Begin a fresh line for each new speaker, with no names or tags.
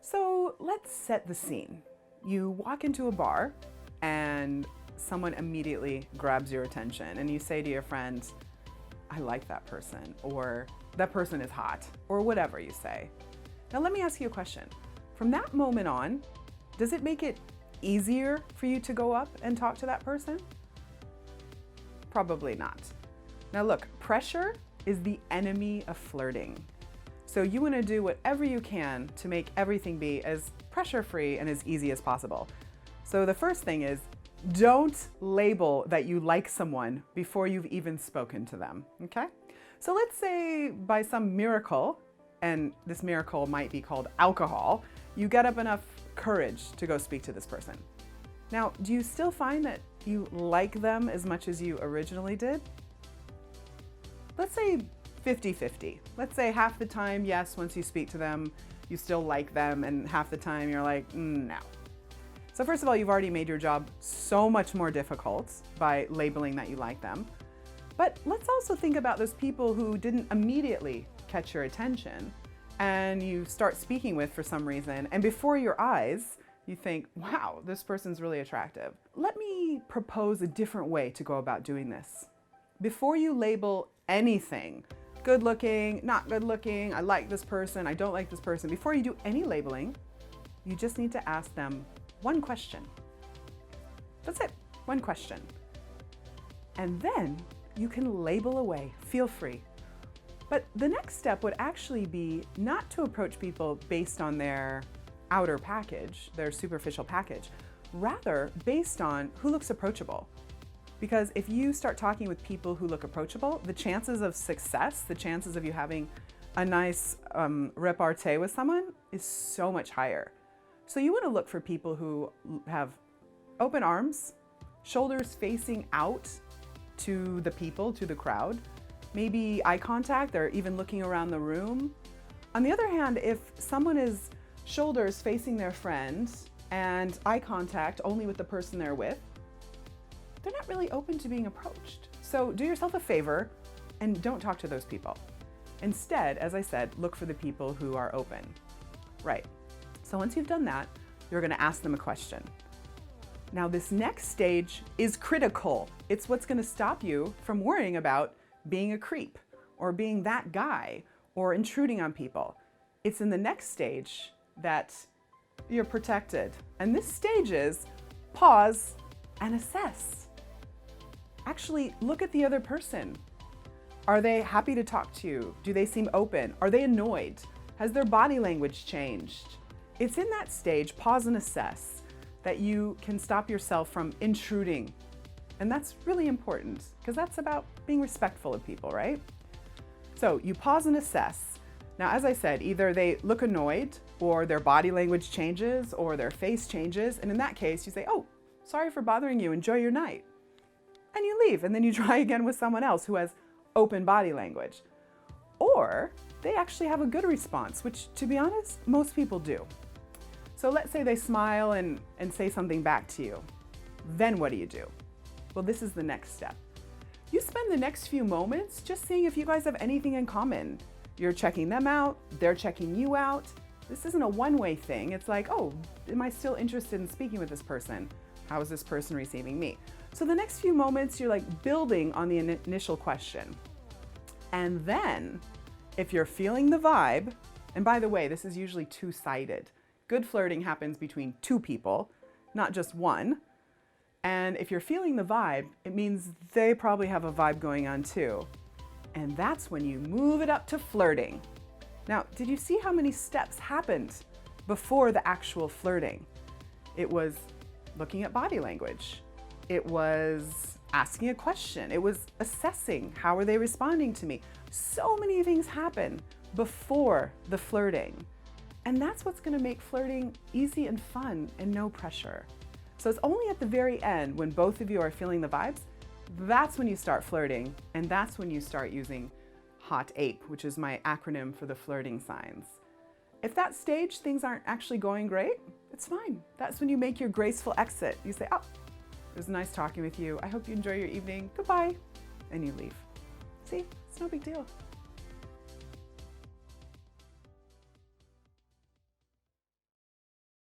So let's set the scene. You walk into a bar and someone immediately grabs your attention and you say to your friend, I like that person, or that person is hot, or whatever you say. Now let me ask you a question. From that moment on, does it make it easier for you to go up and talk to that person? Probably not. Now look, pressure is the enemy of flirting. So you want to do whatever you can to make everything be as pressure-free and as easy as possible. So the first thing is, don't label that you like someone before you've even spoken to them, okay? So let's say by some miracle, and this miracle might be called alcohol, you get up enough courage to go speak to this person. Now, do you still find that you like them as much as you originally did? Let's say 50-50. Let's say half the time, yes, once you speak to them, you still like them, and half the time you're like, no. So first of all, you've already made your job so much more difficult by labeling that you like them. But let's also think about those people who didn't immediately catch your attention and you start speaking with for some reason, and before your eyes, you think, wow, this person's really attractive. Let me propose a different way to go about doing this. Before you label anything, good looking, not good looking, I like this person, I don't like this person, before you do any labeling, you just need to ask them one question. That's it, one question. And then you can label away, feel free. But the next step would actually be not to approach people based on their outer package, their superficial package, rather based on who looks approachable. Because if you start talking with people who look approachable, the chances of success, the chances of you having a nice repartee with someone is so much higher. So you want to look for people who have open arms, shoulders facing out to the people, to the crowd, maybe eye contact or even looking around the room. On the other hand, if someone is shoulders facing their friends and eye contact only with the person they're with, they're not really open to being approached. So do yourself a favor and don't talk to those people. Instead, as I said, look for the people who are open. Right. So once you've done that, you're going to ask them a question. Now this next stage is critical. It's what's going to stop you from worrying about being a creep or being that guy or intruding on people. It's in the next stage that you're protected. And this stage is pause and assess. Actually, look at the other person. Are they happy to talk to you? Do they seem open? Are they annoyed? Has their body language changed? It's in that stage, pause and assess, that you can stop yourself from intruding. And that's really important because that's about being respectful of people, right? So you pause and assess. Now, as I said, either they look annoyed or their body language changes or their face changes. And in that case, you say, oh, sorry for bothering you. Enjoy your night. And you leave. And then you try again with someone else who has open body language. Or they actually have a good response, which, to be honest, most people do. So let's say they smile and say something back to you. Then what do? Well, this is the next step. You spend the next few moments just seeing if you guys have anything in common. You're checking them out, they're checking you out. This isn't a one-way thing. It's like, oh, am I still interested in speaking with this person? How is this person receiving me? So the next few moments, you're like building on the initial question. And then if you're feeling the vibe, and by the way, this is usually two-sided. Good flirting happens between two people, not just one. And if you're feeling the vibe, it means they probably have a vibe going on too. And that's when you move it up to flirting. Now, did you see how many steps happened before the actual flirting? It was looking at body language. It was asking a question. It was assessing, how are they responding to me? So many things happen before the flirting. And that's what's going to make flirting easy and fun and no pressure. So it's only at the very end when both of you are feeling the vibes, that's when you start flirting, and that's when you start using HOT APE, which is my acronym for the flirting signs. If that stage things aren't actually going great, it's fine. That's when you make your graceful exit. You say, oh, it was nice talking with you. I hope you enjoy your evening. Goodbye. And you leave. See, it's no big deal.